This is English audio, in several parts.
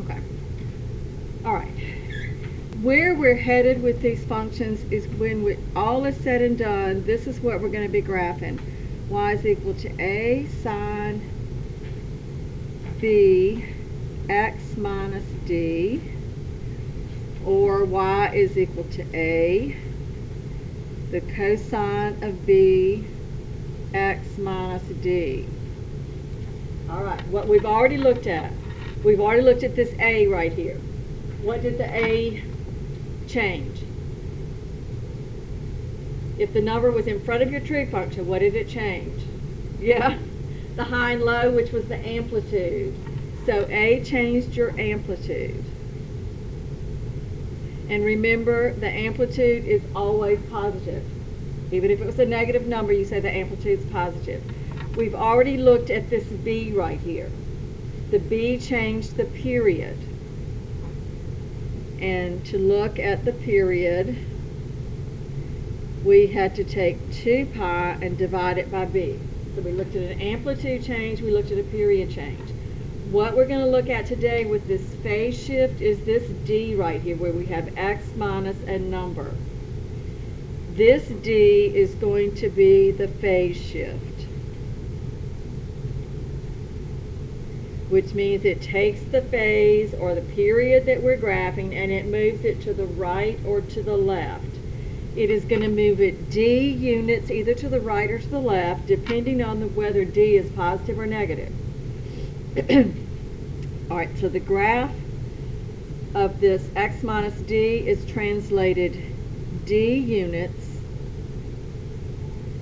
Okay. All right. Where we're headed with these functions is when all is said and done, this is what we're going to be graphing. Y is equal to a sine b x minus d, or y is equal to a, the cosine of b x minus d. All right, what we've already looked at. We've already looked at this a right here. What did the a change? If the number was in front of your trig function, what did it change? Yeah, the high and low, which was the amplitude. So a changed your amplitude. And remember, the amplitude is always positive. Even if it was a negative number, you say the amplitude is positive. We've already looked at this b right here. The b changed the period. And to look at the period, we had to take 2 pi and divide it by b. So we looked at an amplitude change, we looked at a period change. What we're going to look at today with this phase shift is this d right here, where we have x minus a number. This d is going to be the phase shift, which means it takes the phase or the period that we're graphing and it moves it to the right or to the left. It is going to move it d units either to the right or to the left, depending on whether d is positive or negative. All right, so the graph of this x minus d is translated d units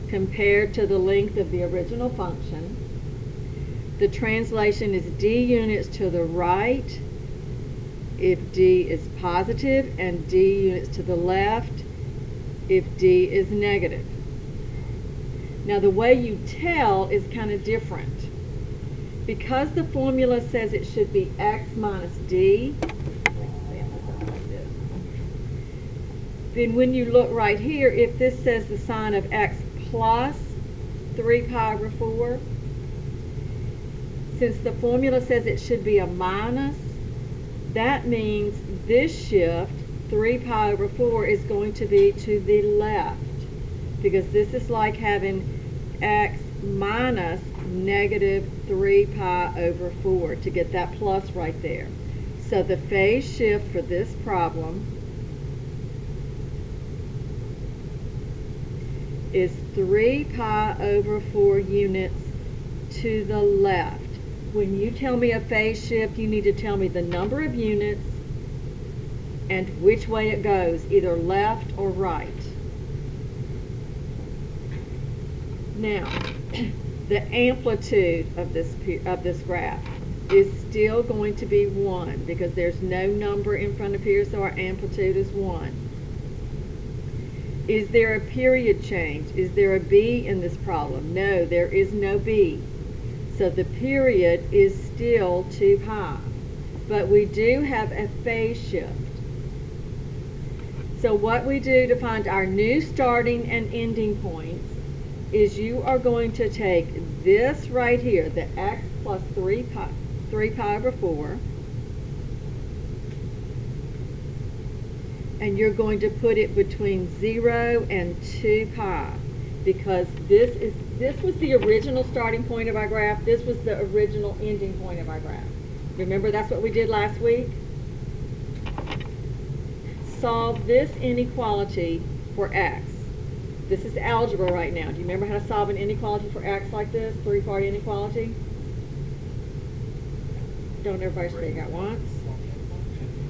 compared to the length of the original function. The translation is d units to the right if d is positive, and d units to the left if d is negative. Now the way you tell is kind of different. Because the formula says it should be x minus d, then when you look right here, if this says the sign of x plus 3 pi over 4, since the formula says it should be a minus, that means this shift, 3 pi over 4, is going to be to the left, because this is like having x minus negative 3 pi over 4 to get that plus right there. So the phase shift for this problem is 3 pi over 4 units to the left. When you tell me a phase shift, you need to tell me the number of units and which way it goes, either left or right. Now, the amplitude of this graph is still going to be 1 because there's no number in front of here, so our amplitude is 1. Is there a period change? Is there a b in this problem? No, there is no b. So the period is still 2 pi. But we do have a phase shift. So what we do to find our new starting and ending points is you are going to take this right here, the x plus 3 pi over 4, and you're going to put it between 0 and 2 pi, because this was the original starting point of our graph. This was the original ending point of our graph. Remember, that's what we did last week? Solve this inequality for x. This is algebra right now. Do you remember how to solve an inequality for x like this, 3-part inequality? Don't everybody speak at once.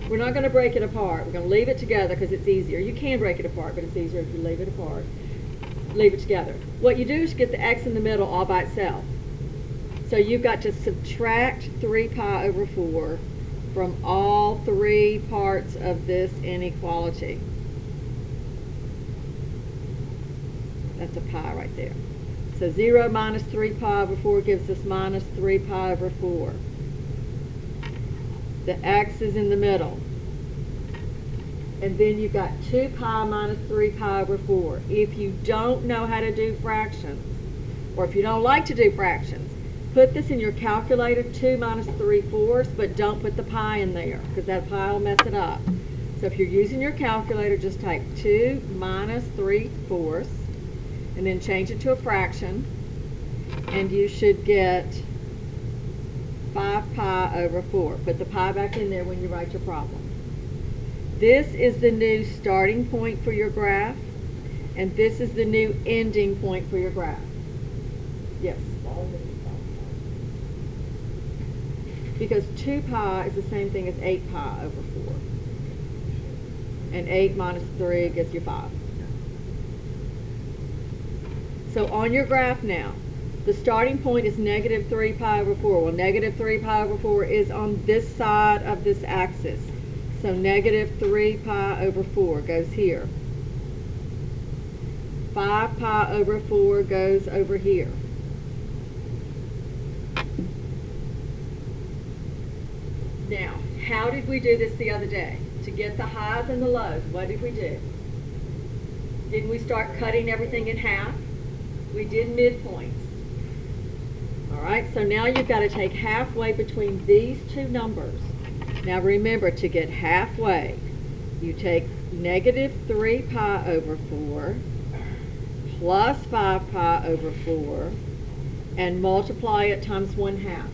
We're not going to break it apart. We're going to leave it together because it's easier. You can break it apart, but it's easier if you leave it apart. Leave it together. What you do is get the x in the middle all by itself. So you've got to subtract 3 pi over 4 from all 3 parts of this inequality. That's a pi right there. So 0 minus 3 pi over 4 gives us minus 3 pi over 4. The x is in the middle. And then you've got 2 pi minus 3 pi over 4. If you don't know how to do fractions, or if you don't like to do fractions, Put this in your calculator, 2 minus 3/4, but don't put the pi in there because that pi will mess it up. So if you're using your calculator, just type 2 minus 3/4 and then change it to a fraction, and you should get 5 pi over 4. Put the pi back in there when you write your problem. This is the new starting point for your graph, and this is the new ending point for your graph. Yes? Because 2 pi is the same thing as 8 pi over 4. And 8 minus 3 gives you 5. So on your graph now, the starting point is negative 3 pi over 4. Well, negative 3 pi over 4 is on this side of this axis. So negative 3 pi over 4 goes here. 5 pi over 4 goes over here. Now, how did we do this the other day? To get the highs and the lows, what did we do? Didn't we start cutting everything in half? We did midpoints. All right, so now you've got to take halfway between these two numbers. Now remember, to get halfway, you take negative 3 pi over 4 plus 5 pi over 4 and multiply it times 1/2.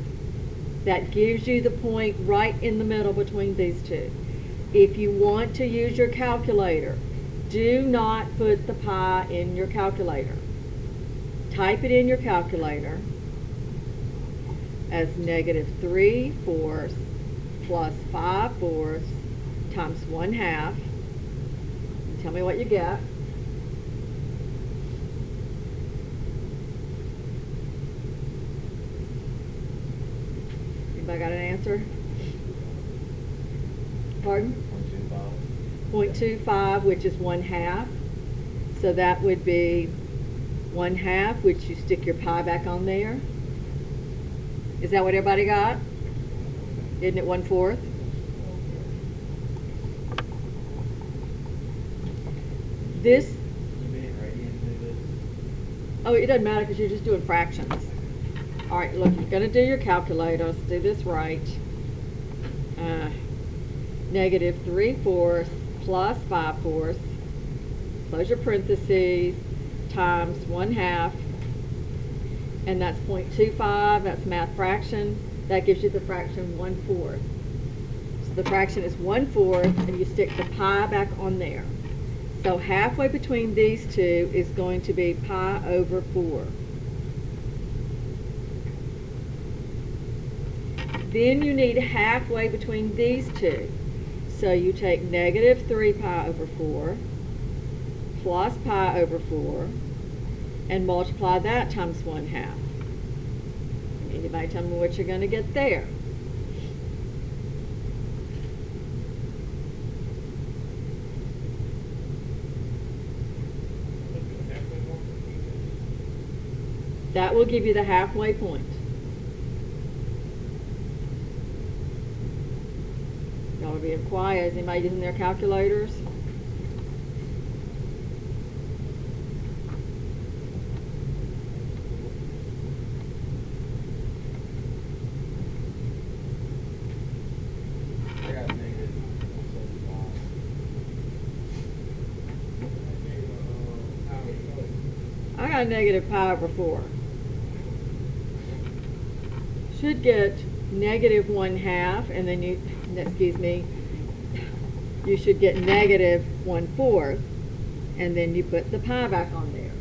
That gives you the point right in the middle between these two. If you want to use your calculator, do not put the pi in your calculator. Type it in your calculator as negative 3/4 plus 5/4 times 1/2. Tell me what you get. Anybody got an answer? Pardon? 0.25, which is 1/2. So that would be 1/2, which you stick your pi back on there. Is that what everybody got? Isn't it 1/4? This, oh, it doesn't matter because you're just doing fractions. All right, look, you're going to do your calculator. Let's do this right. Negative 3/4 plus 5/4, close your parentheses, times 1/2, and that's 0.25. That's math fraction. That gives you the fraction 1/4. So the fraction is 1/4, and you stick the pi back on there. So halfway between these two is going to be pi over 4. Then you need halfway between these two. So you take negative 3 pi over 4 plus pi over 4 and multiply that times 1/2. Anybody tell me what you're going to get there? That will give you the halfway point. Y'all are being quiet. Is anybody using their calculators? I got negative pi over 4. Should get negative 1/2, and then you, excuse me, you should get negative 1/4, and then you put the pi back on there.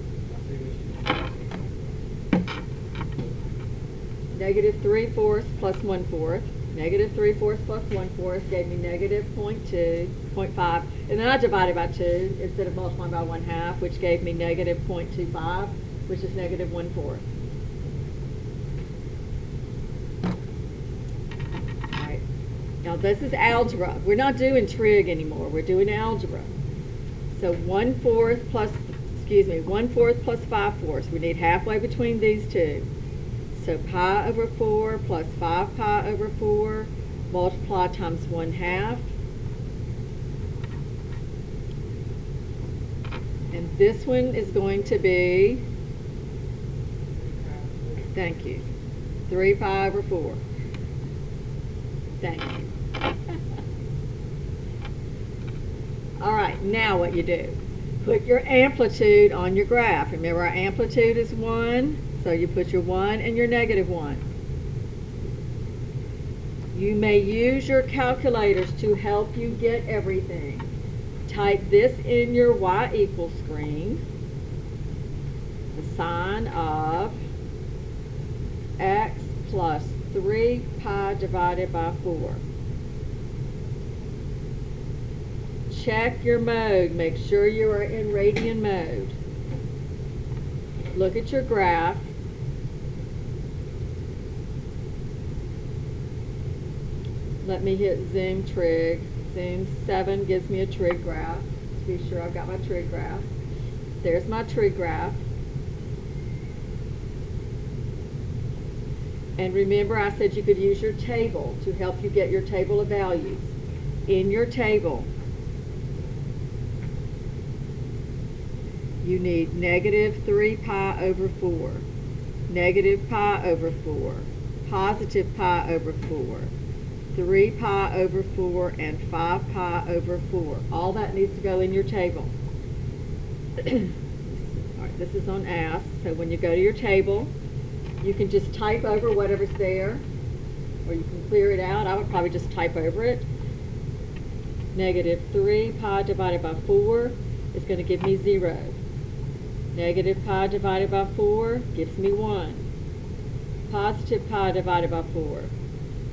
Negative 3/4 plus 1/4. Negative 3/4 plus 1/4 gave me negative 0.2, 0.5, and then I divided by 2 instead of multiplying by 1/2, which gave me negative 0.25, which is negative 1/4. All right. Now this is algebra. We're not doing trig anymore. We're doing algebra. So 1/4 plus 5/4. We need halfway between these two. So pi over 4 plus 5 pi over 4, multiply times 1/2. And this one is going to be, thank you, 3 pi over 4. Thank you. All right, now what you do, put your amplitude on your graph. Remember, our amplitude is 1, so you put your 1 and your negative 1. You may use your calculators to help you get everything. Type this in your y equals screen. The sign of x plus 3 pi divided by 4. Check your mode. Make sure you are in radian mode. Look at your graph. Let me hit zoom trig. Zoom 7 gives me a trig graph. To be sure I've got my trig graph. There's my trig graph. And remember, I said you could use your table to help you get your table of values. In your table, you need negative 3 pi over 4, negative pi over 4, positive pi over 4, 3 pi over 4, and 5 pi over 4. All that needs to go in your table. All right, this is on ask, so when you go to your table, you can just type over whatever's there, or you can clear it out. I would probably just type over it. Negative 3 pi divided by 4 is going to give me 0. Negative pi divided by 4 gives me 1. Positive pi divided by 4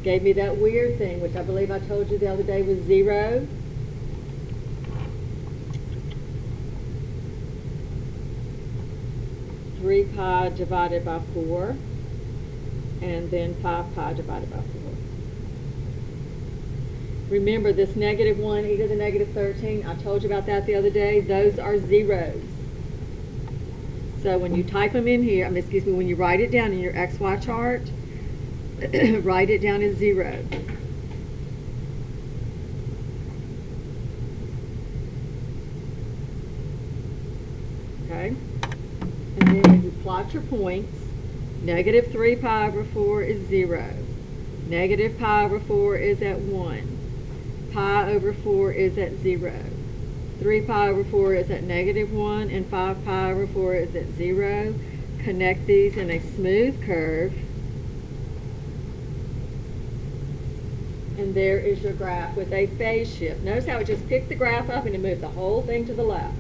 gave me that weird thing, which I believe I told you the other day was 0. Three pi divided by 4, and then 5 pi divided by 4. Remember, this negative 1 e to the negative 13, I told you about that the other day. Those are zeros. So when you type them in here, when you write it down in your XY chart, write it down as 0. Okay? And then you plot your points. Negative 3 pi over 4 is 0. Negative pi over 4 is at 1. Pi over 4 is at 0. 3 pi over 4 is at negative 1, and 5 pi over 4 is at 0. Connect these in a smooth curve. And there is your graph with a phase shift. Notice how it just picked the graph up and it moved the whole thing to the left.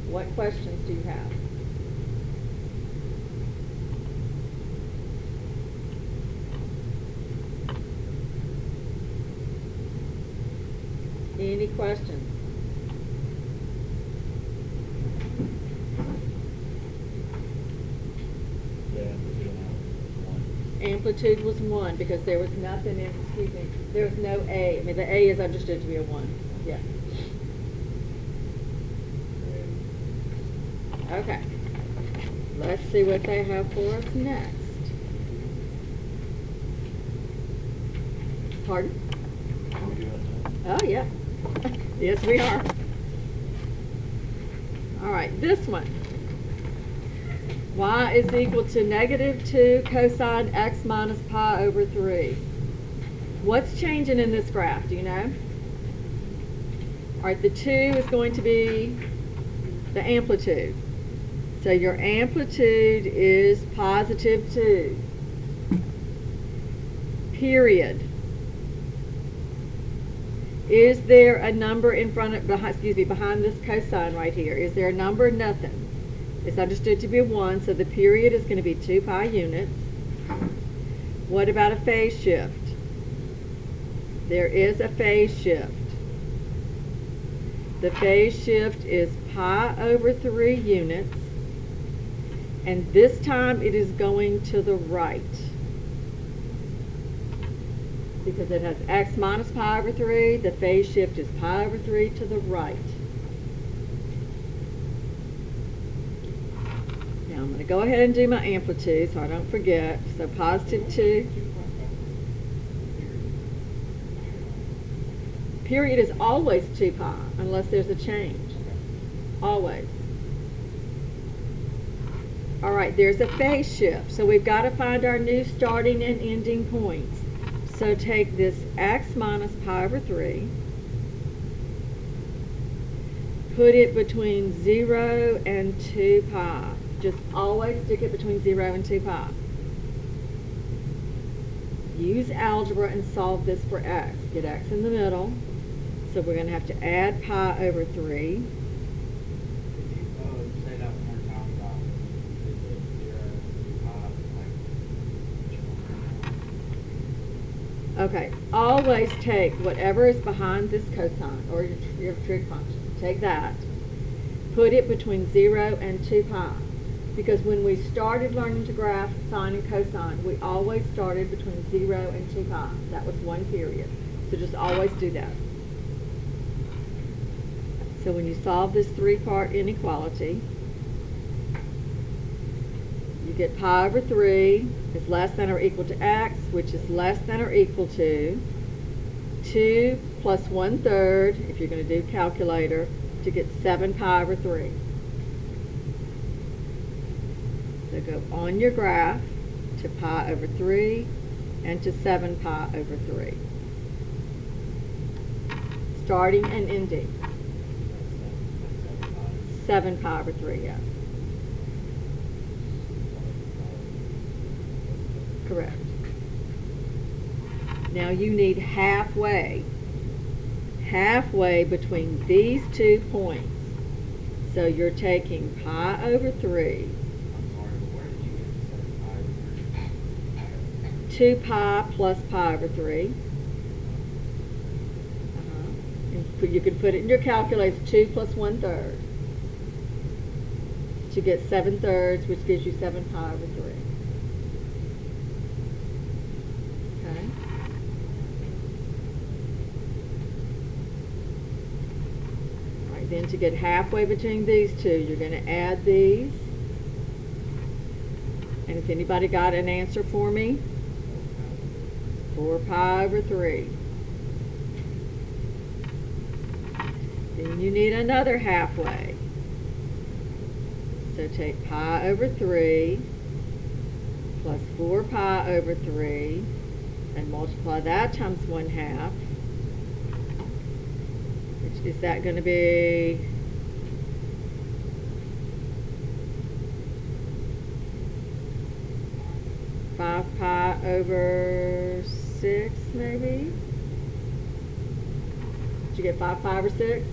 What questions do you have? Any questions? Amplitude was 1 because there was nothing in, there was no A. The A is understood to be a 1. Yeah. Okay. Let's see what they have for us next. Pardon? Oh, yeah. Yes, we are. All right, this one. Y is equal to negative 2 cosine x minus pi over 3. What's changing in this graph? Do you know? All right, the 2 is going to be the amplitude. So your amplitude is positive 2. Period. Is there a number in front of, behind this cosine right here? Is there a number? Nothing. It's understood to be a 1, so the period is going to be 2 pi units. What about a phase shift? There is a phase shift. The phase shift is pi over 3 units, and this time it is going to the right because it has x minus pi over 3. The phase shift is pi over 3 to the right. Now I'm going to go ahead and do my amplitude so I don't forget. So positive 2. period is always 2 pi unless there's a change. Always. All right, there's a phase shift. So we've got to find our new starting and ending points. So take this x minus pi over 3, put it between 0 and 2 pi. Just always stick it between 0 and 2 pi. Use algebra and solve this for x. Get x in the middle. So we're going to have to add pi over 3. Say that one more time about the 0 pi. Okay, always take whatever is behind this cosine, or your trig function. Take that, put it between 0 and 2 pi. Because when we started learning to graph sine and cosine, we always started between 0 and 2 pi. That was one period. So just always do that. So when you solve this 3-part inequality, you get pi over 3 is less than or equal to x, which is less than or equal to 2 plus 1/3, if you're going to do calculator, to get 7 pi over 3. So go on your graph to pi over 3 and to 7 pi over 3. Starting and ending. 7 pi over 3, yeah. Correct. Now you need halfway between these 2 points. So you're taking pi over 3, 2 pi plus pi over 3. And you can put it in your calculator, 2 plus 1/3, to get 7/3, which gives you 7 pi over 3. Okay. All right, then to get halfway between these two, you're going to add these. And if anybody got an answer for me, 4 pi over 3. Then you need another halfway. So take pi over 3 plus 4 pi over 3 and multiply that times 1/2. Which is that going to be 5 pi over 6 maybe? Did you get 5 pi over 6?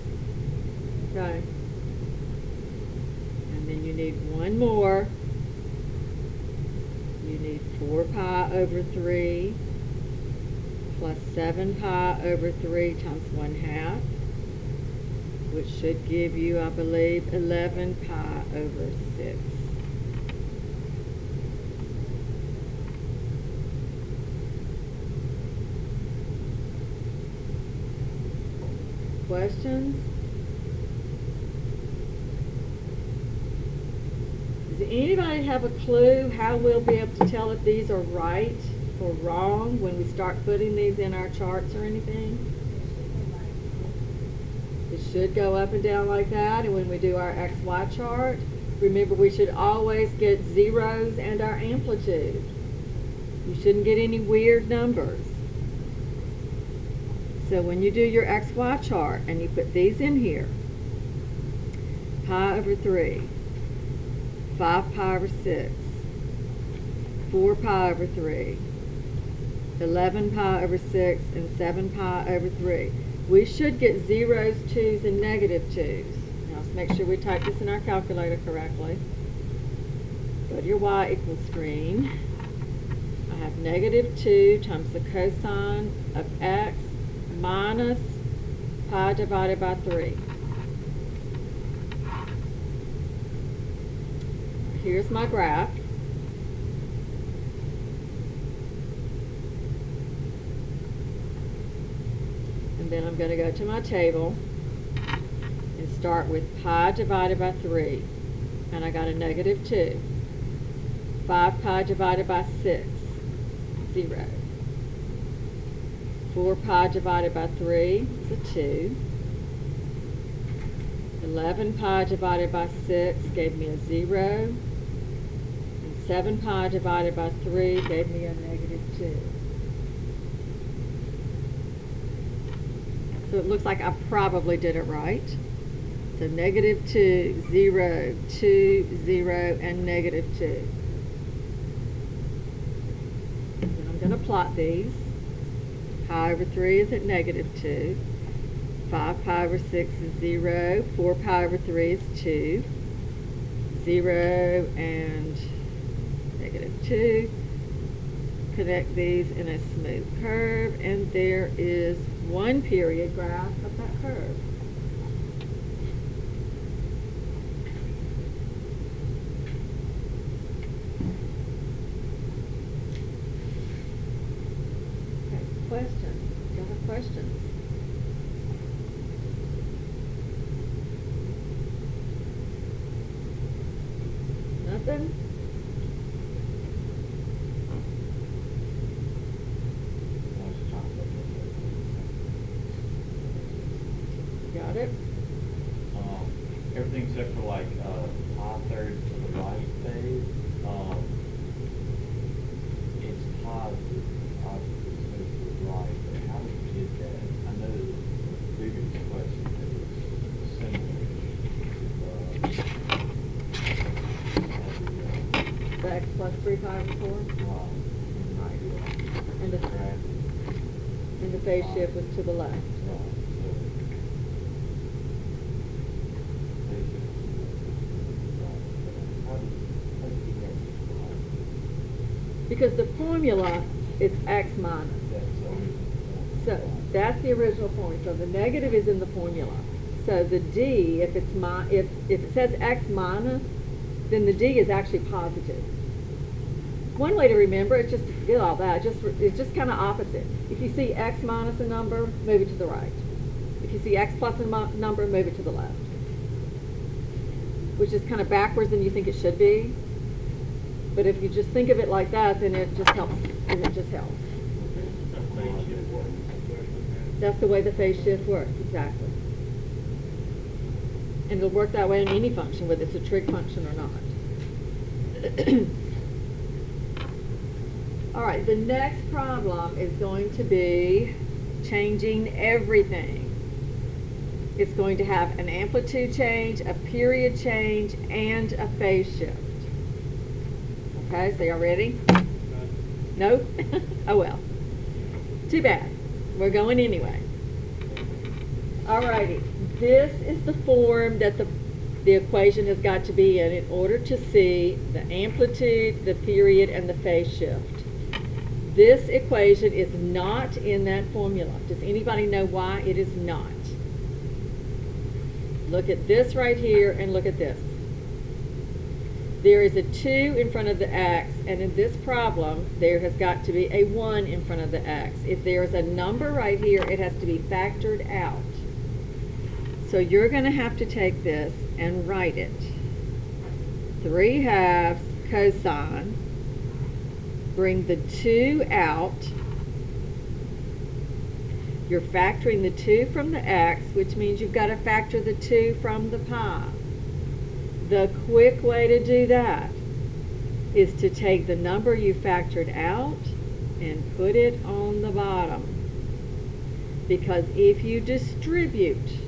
Okay. And then you need one more. You need 4 pi over 3 plus 7 pi over 3 times 1/2, which should give you, I believe, 11 pi over 6. Questions? Does anybody have a clue how we'll be able to tell if these are right or wrong when we start putting these in our charts or anything? It should go up and down like that, and when we do our XY chart, remember we should always get zeros and our amplitude. You shouldn't get any weird numbers. So when you do your XY chart and you put these in here, pi over 3, 5 pi over 6, 4 pi over 3, 11 pi over 6, and 7 pi over 3. We should get zeros, 2's, and negative 2's. Now let's make sure we type this in our calculator correctly. Go to your y equals screen. I have negative 2 times the cosine of x minus pi divided by 3. Here's my graph. And then I'm going to go to my table and start with pi divided by 3. And I got a negative 2. 5 pi divided by 6, 0. 4 pi divided by 3 is a 2. 11 pi divided by 6 gave me a 0. And 7 pi divided by 3 gave me a negative 2. So it looks like I probably did it right. So negative 2, 0, 2, 0, and negative 2. Then I'm going to plot these. Pi over 3 is at negative 2. 5 pi over 6 is 0. 4 pi over 3 is 2. 0 and negative 2. Connect these in a smooth curve, and there is one period graph of that curve. Okay, questions? Do you have questions? Nothing? Got it? Everything except for like pi thirds to the right phase. It's positive to the right. But how did you get that? I know the previous question that was similar. The x plus 3 pi over 4? Right. And the phase shift was to the left. Because the formula is x minus. So that's the original formula. So the negative is in the formula. So the d, if it says x minus, then the d is actually positive. One way to remember it, just to forget all that, it's just kind of opposite. If you see x minus a number, move it to the right. If you see x plus a number, move it to the left. Which is kind of backwards than you think it should be. But if you just think of it like that, then it just helps. That's the way the phase shift works, exactly. And it'll work that way in any function, whether it's a trig function or not. All right, the next problem is going to be changing everything. It's going to have an amplitude change, a period change, and a phase shift. Okay, so y'all ready? No? Oh well. Too bad. We're going anyway. Alrighty. This is the form that the equation has got to be in order to see the amplitude, the period, and the phase shift. This equation is not in that formula. Does anybody know why it is not? Look at this right here and look at this. There is a 2 in front of the x, and in this problem, there has got to be a 1 in front of the x. If there is a number right here, it has to be factored out. So you're going to have to take this and write it. 3/2 cosine. Bring the 2 out. You're factoring the 2 from the x, which means you've got to factor the 2 from the pi. The quick way to do that is to take the number you factored out and put it on the bottom. Because if you distribute,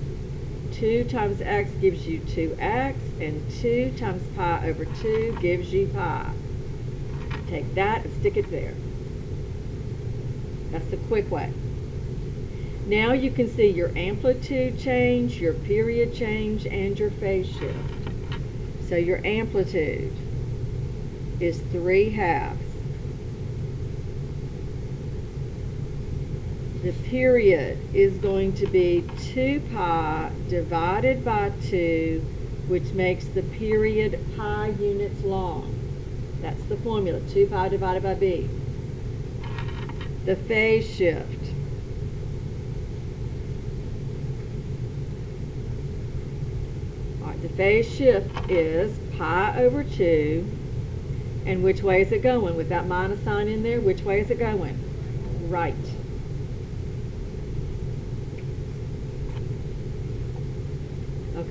2 times x gives you 2x, and 2 times pi over 2 gives you pi. Take that and stick it there. That's the quick way. Now you can see your amplitude change, your period change, and your phase shift. So your amplitude is 3/2. The period is going to be 2 pi divided by 2, which makes the period pi units long. That's the formula, 2 pi divided by b. The phase shift. The phase shift is pi over 2, and which way is it going? With that minus sign in there, which way is it going? Right.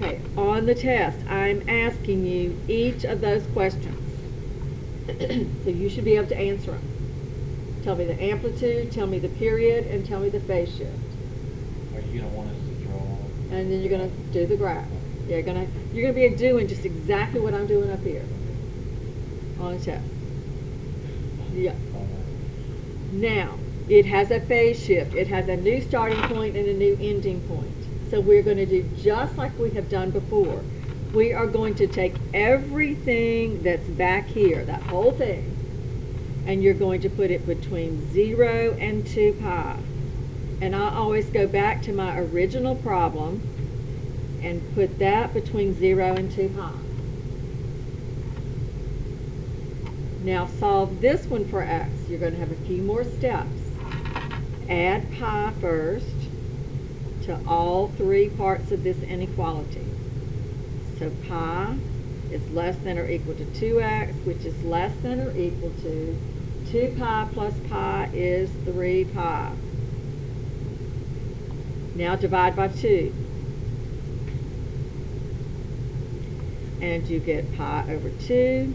Okay, on the test, I'm asking you each of those questions. So you should be able to answer them. Tell me the amplitude, tell me the period, and tell me the phase shift. Are you gonna want us to draw? And then you're going to do the graph. You're going to be doing just exactly what I'm doing up here on the test. Yeah. Now, it has a phase shift. It has a new starting point and a new ending point. So we're going to do just like we have done before. We are going to take everything that's back here, that whole thing, and you're going to put it between 0 and 2 pi. And I always go back to my original problem and put that between 0 and 2 pi. Now solve this one for x. You're going to have a few more steps. Add pi first to all three parts of this inequality. So pi is less than or equal to 2x, which is less than or equal to 2 pi plus pi is 3 pi. Now divide by 2. And you get pi over 2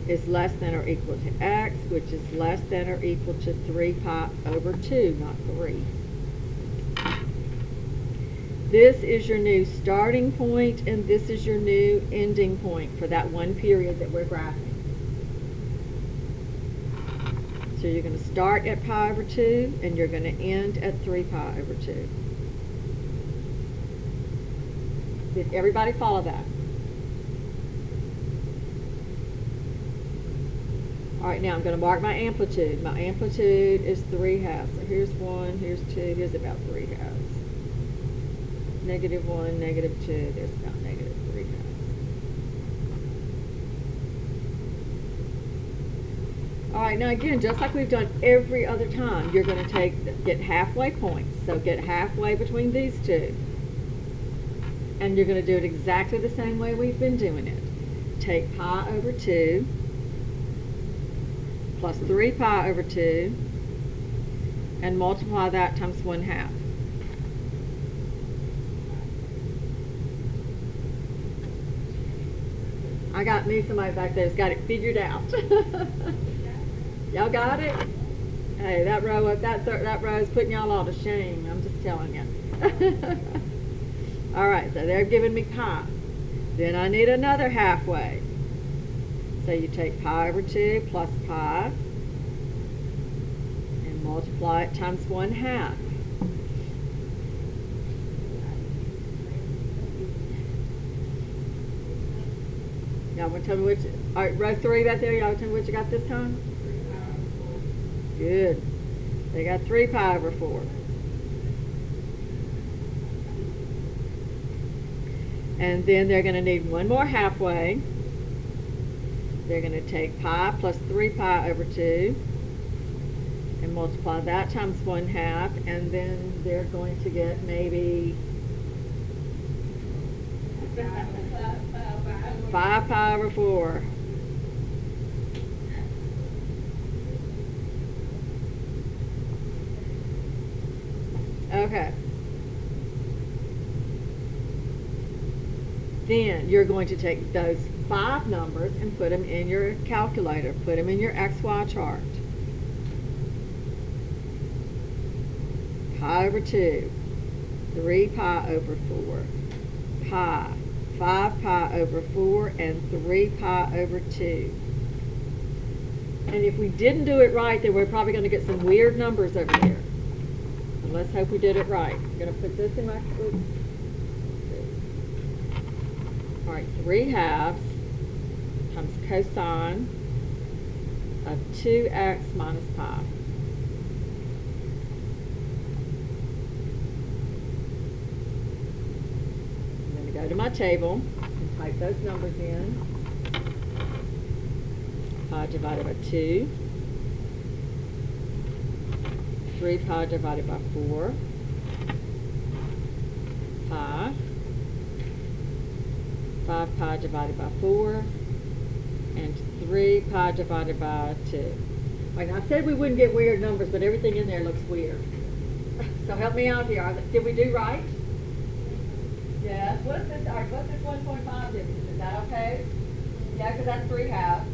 is less than or equal to x, which is less than or equal to 3 pi over 2, not 3. This is your new starting point, and this is your new ending point for that one period that we're graphing. So you're going to start at pi over 2, and you're going to end at 3 pi over 2. Did everybody follow that? All right, now I'm going to mark my amplitude. My amplitude is 3/2. So here's 1, here's 2, here's about 3/2. -1, -2, there's about -3/2. All right, now again, just like we've done every other time, you're going to get halfway points. So get halfway between these two. And you're going to do it exactly the same way we've been doing it. Take pi over 2 plus 3 pi over 2 and multiply that times 1/2. I got me somebody back there who's got it figured out. Y'all got it? Hey, that row is putting y'all all to shame. I'm just telling you. All right, so they're giving me pi. Then I need another halfway. So you take pi over 2 plus pi and multiply it times 1/2. Y'all want to tell me which, all right, row 3 back there, y'all want to tell me what you got this time? Good. They got 3 pi over 4. And then they're going to need one more halfway. They're going to take pi plus 3 pi over 2 and multiply that times 1/2, and then they're going to get maybe 5 pi over 4. Okay. Then you're going to take those 5 numbers and put them in your calculator. Put them in your XY chart. Pi over 2, 3 pi over 4, pi, 5 pi over 4, and 3 pi over 2. And if we didn't do it right, then we're probably going to get some weird numbers over there. So let's hope we did it right. I'm going to put this in my... Oops. All right, 3/2 times cosine of 2x minus pi. I'm going to go to my table and type those numbers in. Pi divided by 2. 3 pi divided by 4. Pi. 5 pi divided by 4, and 3 pi divided by 2. Right, I said we wouldn't get weird numbers, but everything in there looks weird. So help me out here. Did we do right? Yes. What's this? All right, what's this 1.5 difference? Is that okay? Yeah, because that's 3/2.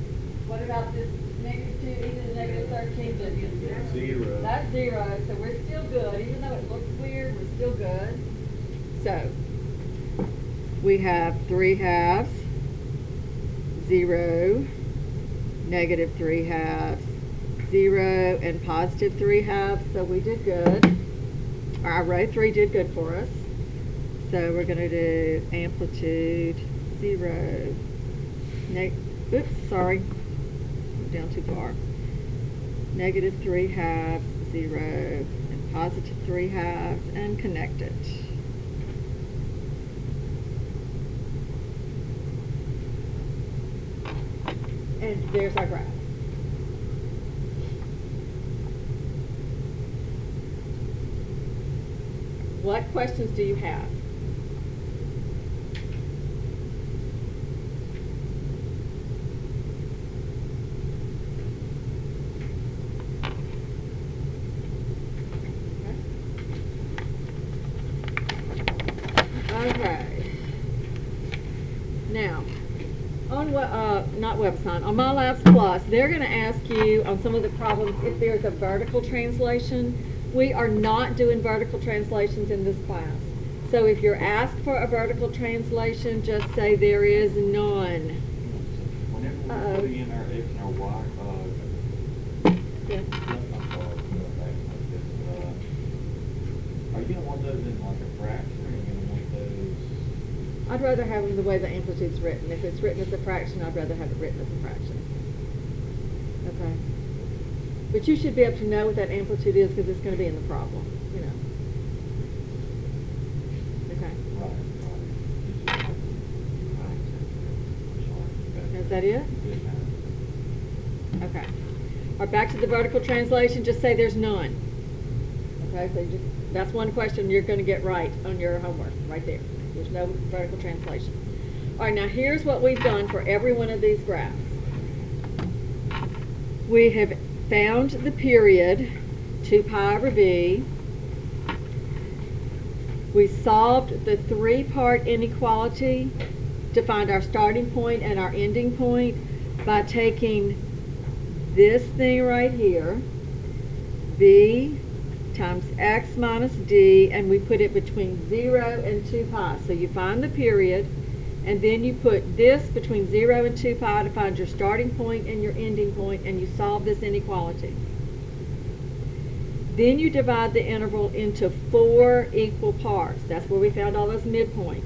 What about this -2 e to the -13 difference? 0. That's 0, so we're still good. Even though it looks weird, we're still good. So, we have 3/2, 0, -3/2, 0, and +3/2, so we did good. Our row 3 did good for us. So we're going to do amplitude 0, oops, sorry, went down too far. -3/2, 0, and +3/2, and connect it. And there's our graph. What questions do you have? Okay. Now, on not WebAssign, on MyLabs Plus, they're going to ask you on some of the problems if there's a vertical translation. We are not doing vertical translations in this class. So if you're asked for a vertical translation, just say there is none. Whenever we're putting in our X and our Y, Yes. I'm sorry, are you going to want those in like a fraction, or are you going to want those? I'd rather have them the way the amplitude's written. If it's written as a fraction, I'd rather have it written as a fraction. Okay. But you should be able to know what that amplitude is because it's going to be in the problem, you know. Okay. Is that it? Okay. All right, back to the vertical translation. Just say there's none. Okay, so that's one question you're going to get right on your homework, right there. There's no vertical translation. All right, now here's what we've done for every one of these graphs. We have found the period, 2 pi over b. We solved the 3-part inequality to find our starting point and our ending point by taking this thing right here, b times x minus d, and we put it between 0 and 2 pi. So you find the period, and then you put this between 0 and 2 pi to find your starting point and your ending point, and you solve this inequality. Then you divide the interval into 4 equal parts. That's where we found all those midpoints.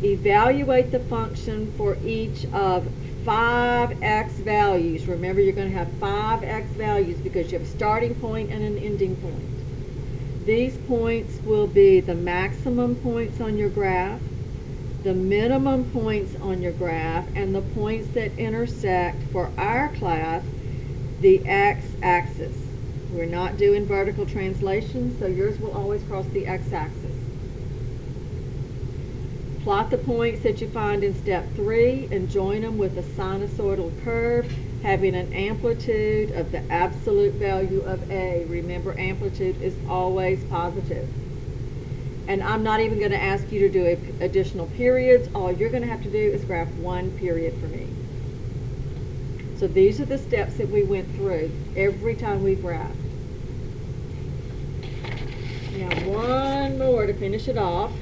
Evaluate the function for each of 5 x values. Remember, you're going to have 5 x values because you have a starting point and an ending point. These points will be the maximum points on your graph, the minimum points on your graph, and the points that intersect, for our class, the x-axis. We're not doing vertical translation, so yours will always cross the x-axis. Plot the points that you find in step 3 and join them with a sinusoidal curve having an amplitude of the absolute value of A. Remember, amplitude is always positive. And I'm not even going to ask you to do additional periods. All you're going to have to do is graph 1 period for me. So these are the steps that we went through every time we graphed. Now one more to finish it off.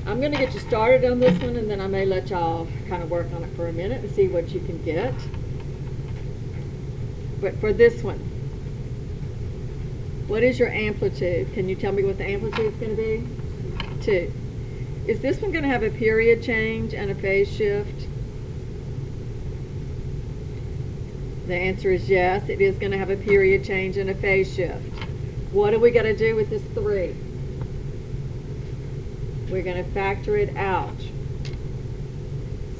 I'm going to get you started on this one, and then I may let y'all kind of work on it for a minute and see what you can get. But for this one, what is your amplitude? Can you tell me what the amplitude is going to be? 2. Is this one going to have a period change and a phase shift? The answer is yes, it is going to have a period change and a phase shift. What are we going to do with this 3? We're going to factor it out.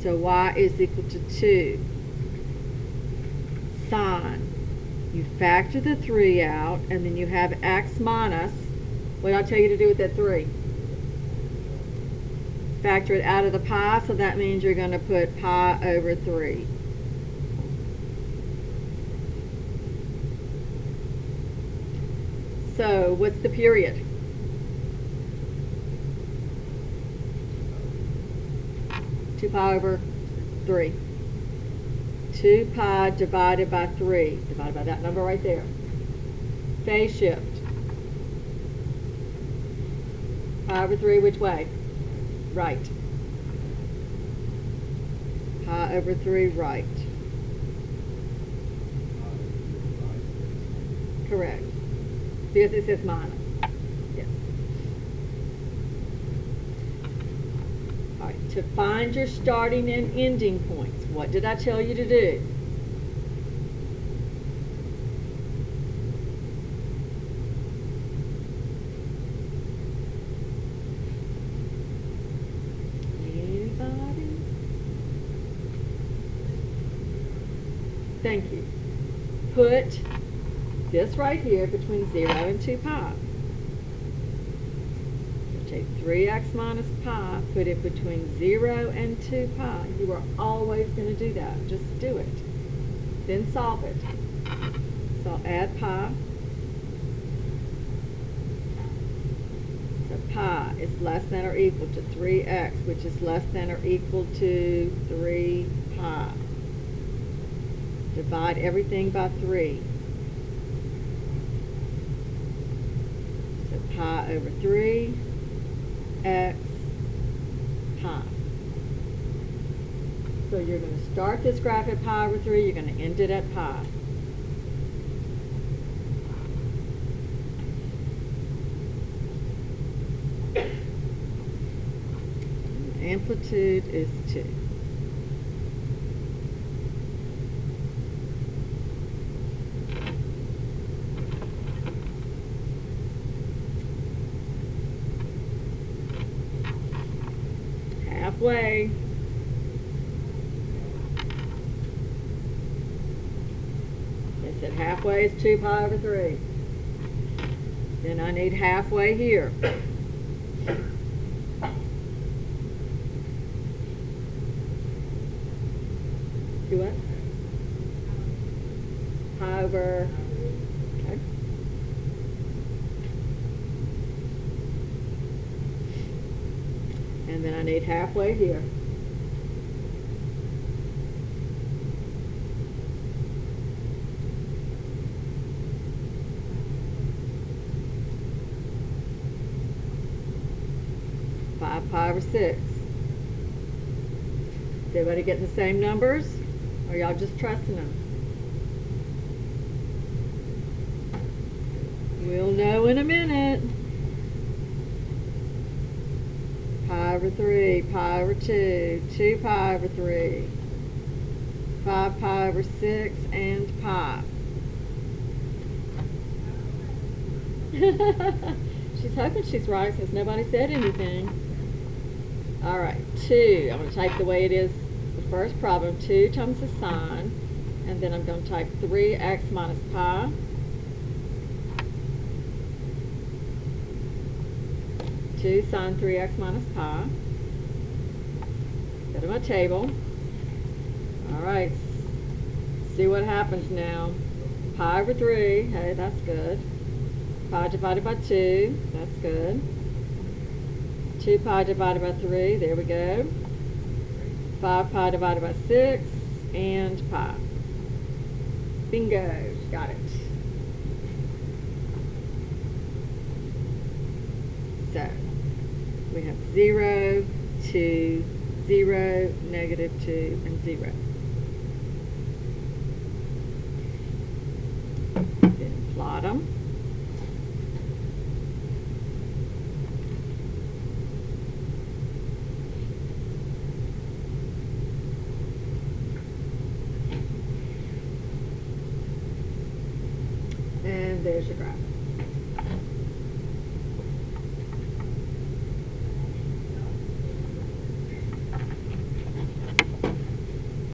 So y is equal to 2. Sine. You factor the 3 out, and then you have x minus, what did I tell you to do with that 3? Factor it out of the pi, so that means you're going to put pi over 3. So what's the period? Two pi over 3. 2 pi divided by 3, divided by that number right there. Phase shift. Pi over 3, which way? Right. Pi over 3, right. Correct. Because it says minus. Yes. All right, to find your starting and ending points, what did I tell you to do? Anybody? Thank you. Put this right here between 0 and 2 pi. So take 3x minus pi, put it between 0 and 2 pi. You are always going to do that. Just do it. Then solve it. So I'll add pi. So pi is less than or equal to 3x, which is less than or equal to 3 pi. Divide everything by 3. So pi over 3 x pi. So you're going to start this graph at pi over 3. You're going to end it at pi. Amplitude is 2. Halfway. They said halfway is 2 pi over 3. Then I need halfway here. Do what? Pi over, okay. And then I need halfway here. Pi over 6. Is everybody getting the same numbers? Or y'all just trusting them? We'll know in a minute. Pi over 3, pi over 2, 2 pi over 3, 5 pi over 6, and pi. She's hoping she's right since nobody said anything. All right, 2. I'm going to type the way it is the first problem. 2 times the sign, and then I'm going to type 3x minus pi. Two sine 3x minus pi. Go to my table. All right, see what happens now. Pi over 3, hey, that's good. Pi divided by 2, that's good. 2 pi divided by 3, there we go. 5 pi divided by 6, and pi. Bingo, got it. So, we have 0, 2, 0, negative 2, and 0. Then plot them. And there's your graph.